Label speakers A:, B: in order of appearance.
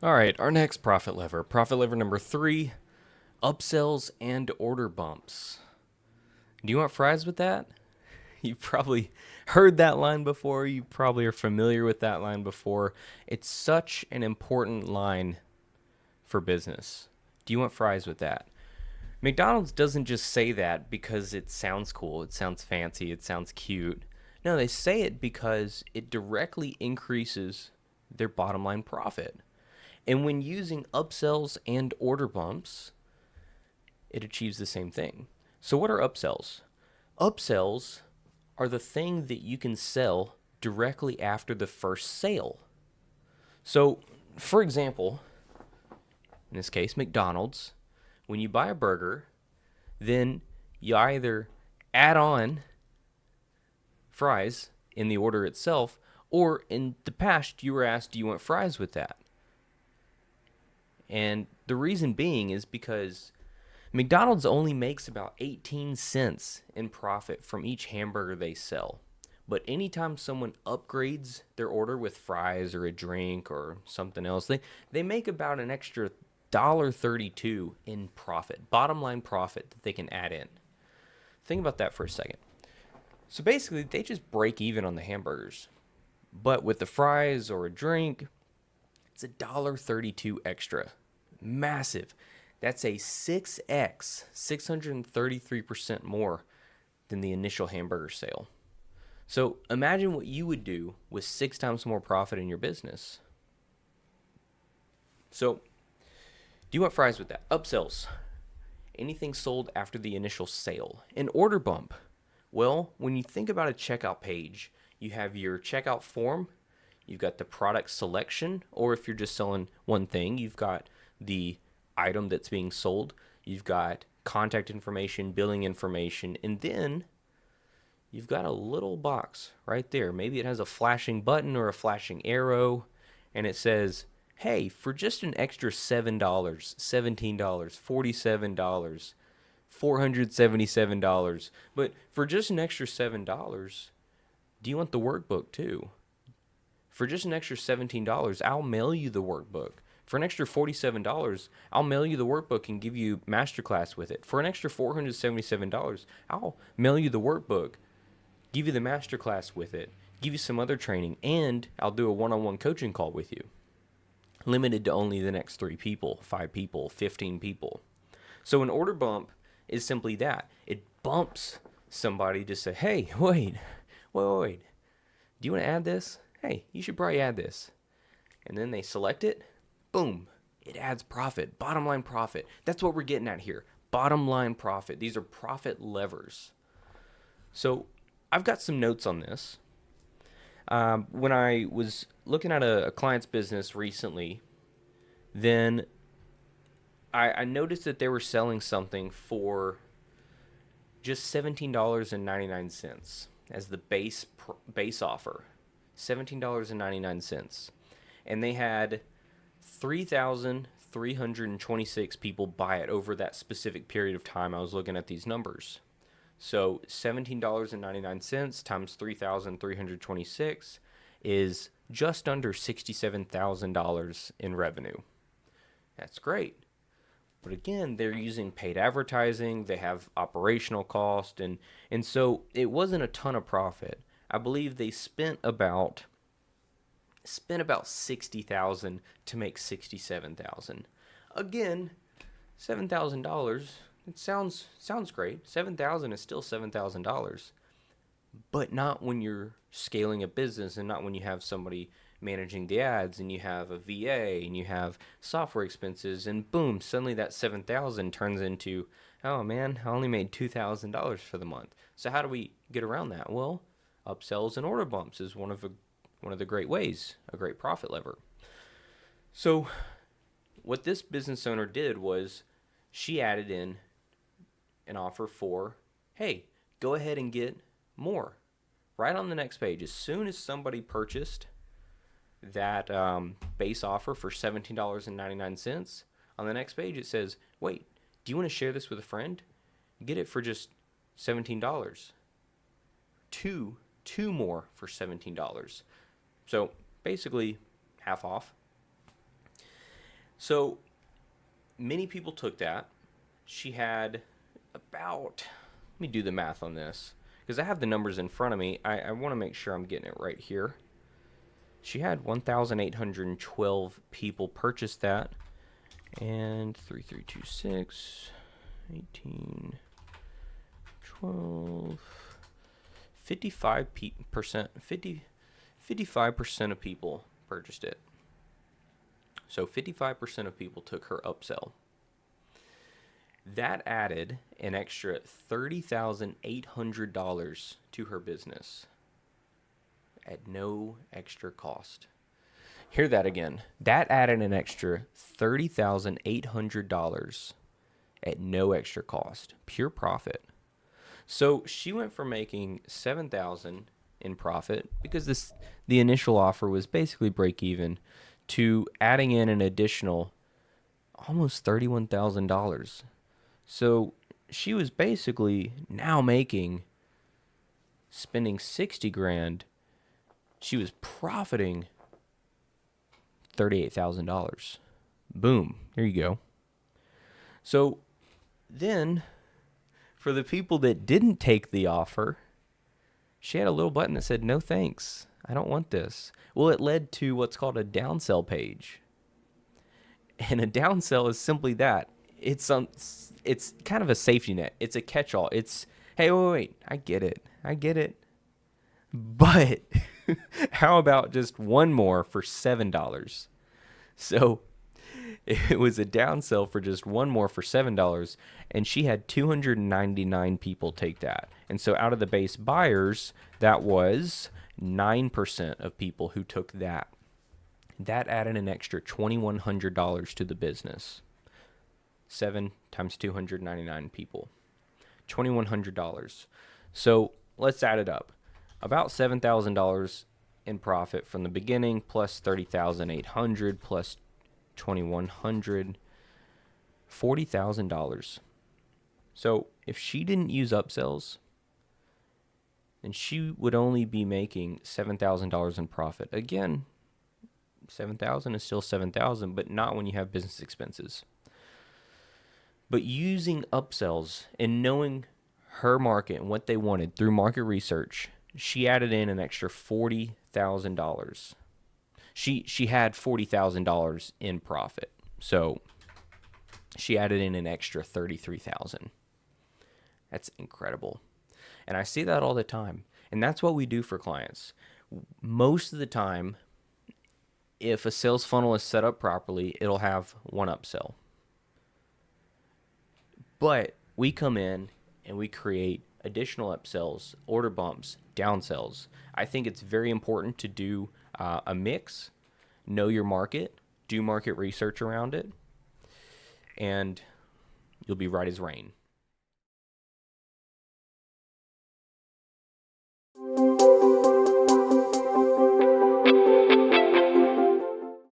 A: All right, our next profit lever. Profit lever number 3, upsells and order bumps. Do you want fries with that? You've probably heard that line before. You probably are familiar with that line before. It's such an important line for business. Do you want fries with that? McDonald's doesn't just say that because it sounds cool, it sounds fancy, it sounds cute. No, they say it because it directly increases their bottom line profit. And when using upsells and order bumps, it achieves the same thing. So, what are upsells? Upsells are the thing that you can sell directly after the first sale. So, for example, in this case, McDonald's, when you buy a burger, then you either add on fries in the order itself, or in the past, you were asked, do you want fries with that? And the reason being is because McDonald's only makes about 18 cents in profit from each hamburger they sell. But anytime someone upgrades their order with fries or a drink or something else, they make about an extra $1.32 in profit, bottom line profit that they can add in. Think about that for a second. So basically, they just break even on the hamburgers. But with the fries or a drink, it's $1.32 extra. Massive. That's a 6x, 633% more than the initial hamburger sale. So imagine what you would do with 6 times more profit in your business. So, do you want fries with that? Upsells. Anything sold after the initial sale. An order bump. Well, when you think about a checkout page, you have your checkout form, you've got the product selection, or if you're just selling one thing, you've got the item that's being sold, you've got contact information, billing information, and then you've got a little box right there. Maybe it has a flashing button or a flashing arrow, and it says, hey, for just an extra $7, $17, $47, $477, but for just an extra $7, do you want the workbook too? For just an extra $17, I'll mail you the workbook. For an extra $47, I'll mail you the workbook and give you masterclass with it. For an extra $477, I'll mail you the workbook, give you the masterclass with it, give you some other training, and I'll do a one-on-one coaching call with you. Limited to only the next 3 people, 5 people, 15 people. So an order bump is simply that. It bumps somebody to say, hey, wait. Do you want to add this? Hey, you should probably add this. And then they select it. Boom. It adds profit. Bottom line profit. That's what we're getting at here. Bottom line profit. These are profit levers. So I've got some notes on this. When I was looking at a client's business recently, then I noticed that they were selling something for just $17.99 as the base offer. $17.99. And they had 3,326 people buy it over that specific period of time. I was looking at these numbers. So $17.99 times 3,326 is just under $67,000 in revenue. That's great. But again, they're using paid advertising, they have operational cost, and so it wasn't a ton of profit. I believe they spent about $60,000 to make $67,000. Again, $7,000. It sounds great. $7,000 is still $7,000, but not when you're scaling a business and not when you have somebody managing the ads and you have a VA and you have software expenses, and boom, suddenly that $7,000 turns into, oh man, I only made $2,000 for the month. So how do we get around that? Well, upsells and order bumps is one of the great ways, a great profit lever. So what this business owner did was she added in an offer for, hey, go ahead and get more. Right on the next page, as soon as somebody purchased that base offer for $17.99, on the next page it says, wait, do you want to share this with a friend? Get it for just $17. Two more for $17. So basically half off. So many people took that. She had about, let me do the math on this because I have the numbers in front of me. I want to make sure I'm getting it right here. She had 1,812 people purchase that, and 3326, 18, 12, 55%, 55% of people purchased it. So 55% of people took her upsell. That added an extra $30,800 to her business at no extra cost. Hear that again. That added an extra $30,800 at no extra cost. Pure profit. So she went from making $7,000 in profit because the initial offer was basically break even to adding in an additional almost $31,000. So she was basically now spending 60 grand. She was profiting $38,000. Boom. There you go. So then for the people that didn't take the offer, she had a little button that said, no thanks. I don't want this. Well, it led to what's called a downsell page. And a downsell is simply that. It's kind of a safety net. It's a catch-all. It's, hey, wait, I get it. But how about just one more for $7? So it was a downsell for just one more for $7, and she had 299 people take that. And so out of the base buyers, that was 9% of people who took that. That added an extra $2,100 to the business. 7 times 299 people. $2,100. So let's add it up. About $7,000 in profit from the beginning, plus $30,800, plus $2,100, $40,000. So if she didn't use upsells, then she would only be making $7,000 in profit. Again, $7,000 is still $7,000, but not when you have business expenses. But using upsells and knowing her market and what they wanted through market research, she added in an extra $40,000. She had $40,000 in profit. So she added in an extra $33,000. That's incredible. And I see that all the time. And that's what we do for clients. Most of the time, if a sales funnel is set up properly, it'll have one upsell. But we come in and we create additional upsells, order bumps, downsells. I think it's very important to do a mix, know your market, do market research around it, and you'll be right as rain.